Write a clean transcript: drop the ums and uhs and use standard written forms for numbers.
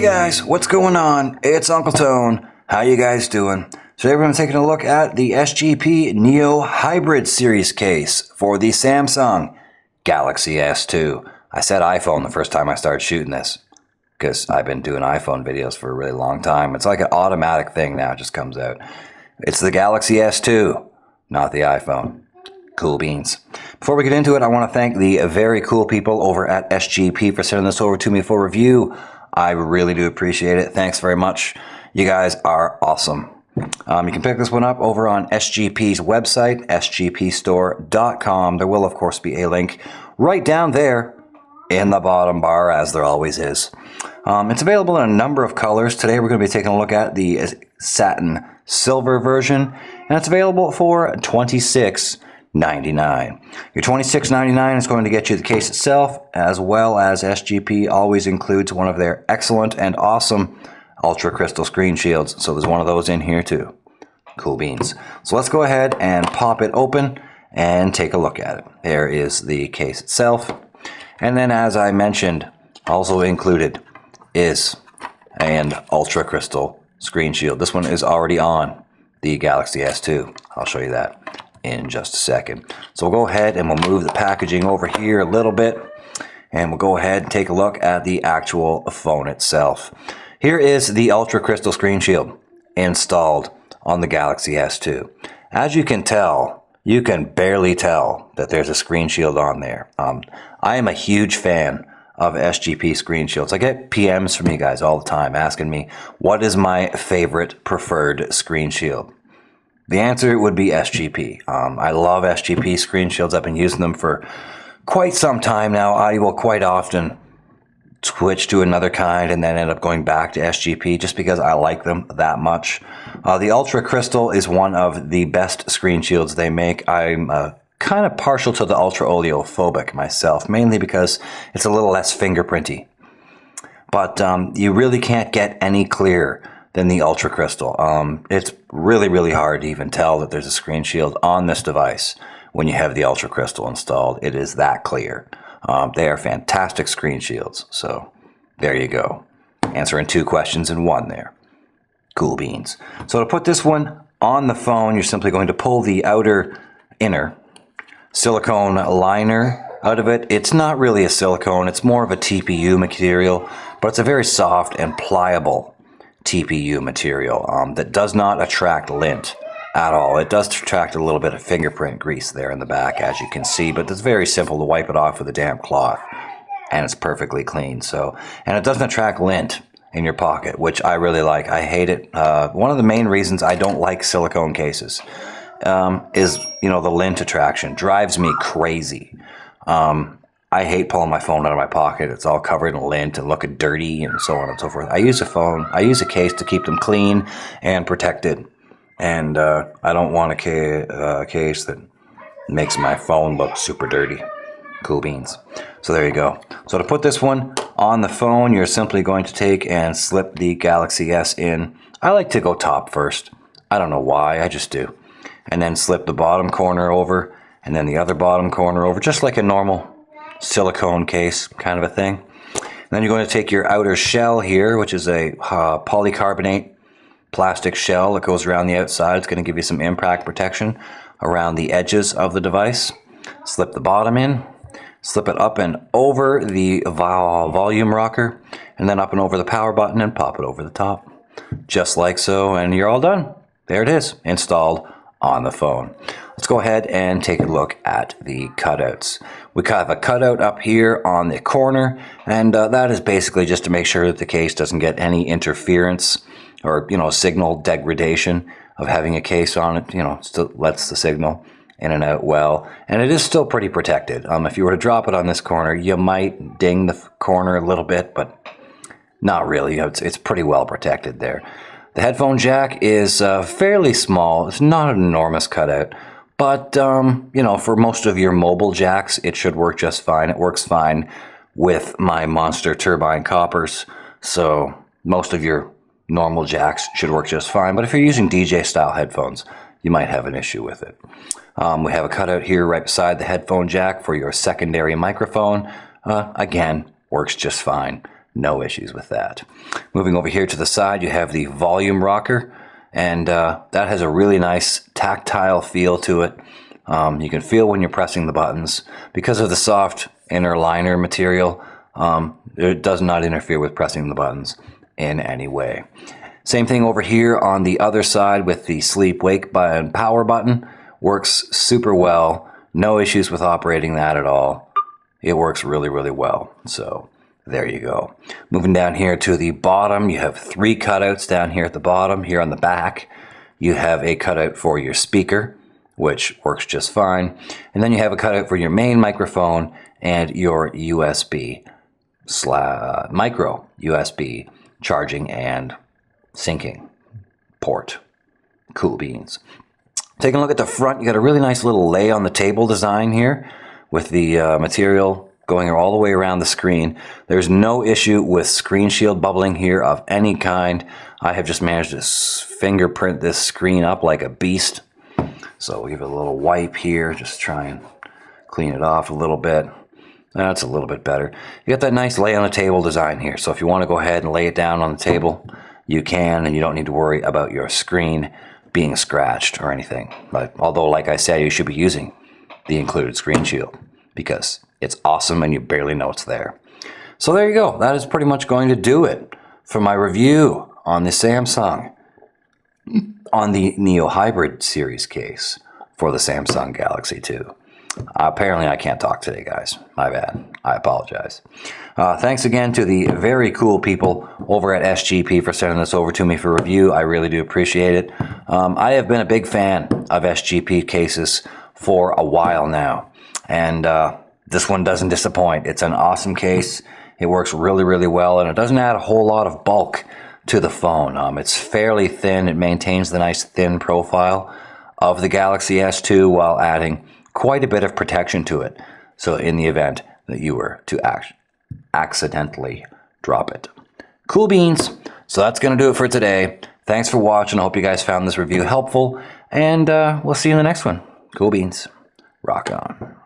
Hey guys, what's going on? It's Uncle Tone. How you guys doing? Today we're going to be taking a look at the SGP Neo Hybrid Series case for the Samsung Galaxy S2. I said iPhone the first time I started shooting this because I've been doing iPhone videos for a really long time. It's like an automatic thing now, it just comes out. It's the Galaxy S2, not the iPhone. Cool beans. Before we get into it, I want to thank the very cool people over at SGP for sending this over to me for review. I really do appreciate it. Thanks very much. You guys are awesome. You can pick this one up over on SGP's website, sgpstore.com. There will, of course, be a link right down there in the bottom bar, as there always is. It's available in a number of colors. Today we're going to be taking a look at the satin silver version, and it's available for $26.99. Your $26.99 is going to get you the case itself, as well as SGP always includes one of their excellent and awesome ultra crystal screen shields. So there's one of those in here too. Cool beans. So let's go ahead and pop it open and take a look at it. There is the case itself. And then, as I mentioned, also included is an ultra crystal screen shield. This one is already on the Galaxy S2. I'll show you that in just a second. So we'll go ahead and we'll move the packaging over here a little bit, and we'll go ahead and take a look at the actual phone itself. Here is the Ultra Crystal Screen Shield installed on the Galaxy S2. As you can tell, you can barely tell that there's a screen shield on there. I am a huge fan of SGP screen shields. I get PMs from you guys all the time asking me, what is my favorite preferred screen shield? The answer would be SGP. I love SGP screen shields. I've been using them for quite some time now. I will quite often switch to another kind and then end up going back to SGP just because I like them that much. The Ultra Crystal is one of the best screen shields they make. I'm kind of partial to the Ultra Oleophobic myself, mainly because it's a little less fingerprinty. But you really can't get any clearer than the Ultra Crystal. It's really hard to even tell that there's a screen shield on this device when you have the Ultra Crystal installed. It is that clear. They are fantastic screen shields. So there you go. Answering two questions in one there. Cool beans. So to put this one on the phone, you're simply going to pull the inner silicone liner out of it. It's not really a silicone. It's more of a TPU material, but it's a very soft and pliable TPU material that does not attract lint at all. It does attract a little bit of fingerprint grease there in the back, as you can see, but it's very simple to wipe it off with a damp cloth, and it's perfectly clean. So, and it doesn't attract lint in your pocket, which I really like. I hate it. One of the main reasons I don't like silicone cases is, the lint attraction drives me crazy. I hate pulling my phone out of my pocket. It's all covered in lint and looking dirty and so on and so forth. I use a case to keep them clean and protected. And I don't want a case that makes my phone look super dirty. Cool beans. So there you go. So to put this one on the phone, you're simply going to take and slip the Galaxy S in. I like to go top first. I don't know why, I just do. And then slip the bottom corner over, and then the other bottom corner over, just like a normal silicone case kind of a thing. And then you're going to take your outer shell here, which is a polycarbonate plastic shell that goes around the outside. It's going to give you some impact protection around the edges of the device. Slip the bottom in, slip it up and over the volume rocker, and then up and over the power button, and pop it over the top. Just like so, and you're all done. There it is, installed on the phone. Let's go ahead and take a look at the cutouts. We have a cutout up here on the corner, and that is basically just to make sure that the case doesn't get any interference or signal degradation of having a case on it. Still lets the signal in and out well, and it is still pretty protected. If you were to drop it on this corner, you might ding the corner a little bit, but not really. It's pretty well protected there. The headphone jack is fairly small. It's not an enormous cutout, but for most of your mobile jacks, it should work just fine. It works fine with my Monster Turbine coppers, so most of your normal jacks should work just fine. But if you're using DJ style headphones, you might have an issue with it. We have a cutout here right beside the headphone jack for your secondary microphone. Again, works just fine. No issues with that. Moving over here to the side, you have the volume rocker, and that has a really nice tactile feel to it. You can feel when you're pressing the buttons. Because of the soft inner liner material, it does not interfere with pressing the buttons in any way. Same thing over here on the other side with the sleep wake button, power button. Works super well. No issues with operating that at all. It works really, really well. So there you go. Moving down here to the bottom, you have 3 cutouts down here at the bottom. Here on the back, you have a cutout for your speaker, which works just fine. And then you have a cutout for your main microphone and your USB micro USB charging and syncing port. Cool beans. Taking a look at the front, you got a really nice little lay on the table design here with the material going all the way around the screen. There's no issue with screen shield bubbling here of any kind. I have just managed to fingerprint this screen up like a beast. So we'll give it a little wipe here, just try and clean it off a little bit. That's a little bit better. You got that nice lay on the table design here. So if you want to go ahead and lay it down on the table, you can, and you don't need to worry about your screen being scratched or anything. But although, like I said, you should be using the included screen shield because it's awesome and you barely know it's there. So there you go. That is pretty much going to do it for my review on the Samsung, on the Neo Hybrid series case for the Samsung Galaxy 2. Apparently I can't talk today, guys. My bad. I apologize. Thanks again to the very cool people over at SGP for sending this over to me for review. I really do appreciate it. I have been a big fan of SGP cases for a while now, and this one doesn't disappoint. It's an awesome case. It works really, really well, and it doesn't add a whole lot of bulk to the phone. It's fairly thin. It maintains the nice thin profile of the Galaxy S2 while adding quite a bit of protection to it. So in the event that you were to accidentally drop it. Cool beans. So that's going to do it for today. Thanks for watching. I hope you guys found this review helpful, and we'll see you in the next one. Cool beans. Rock on.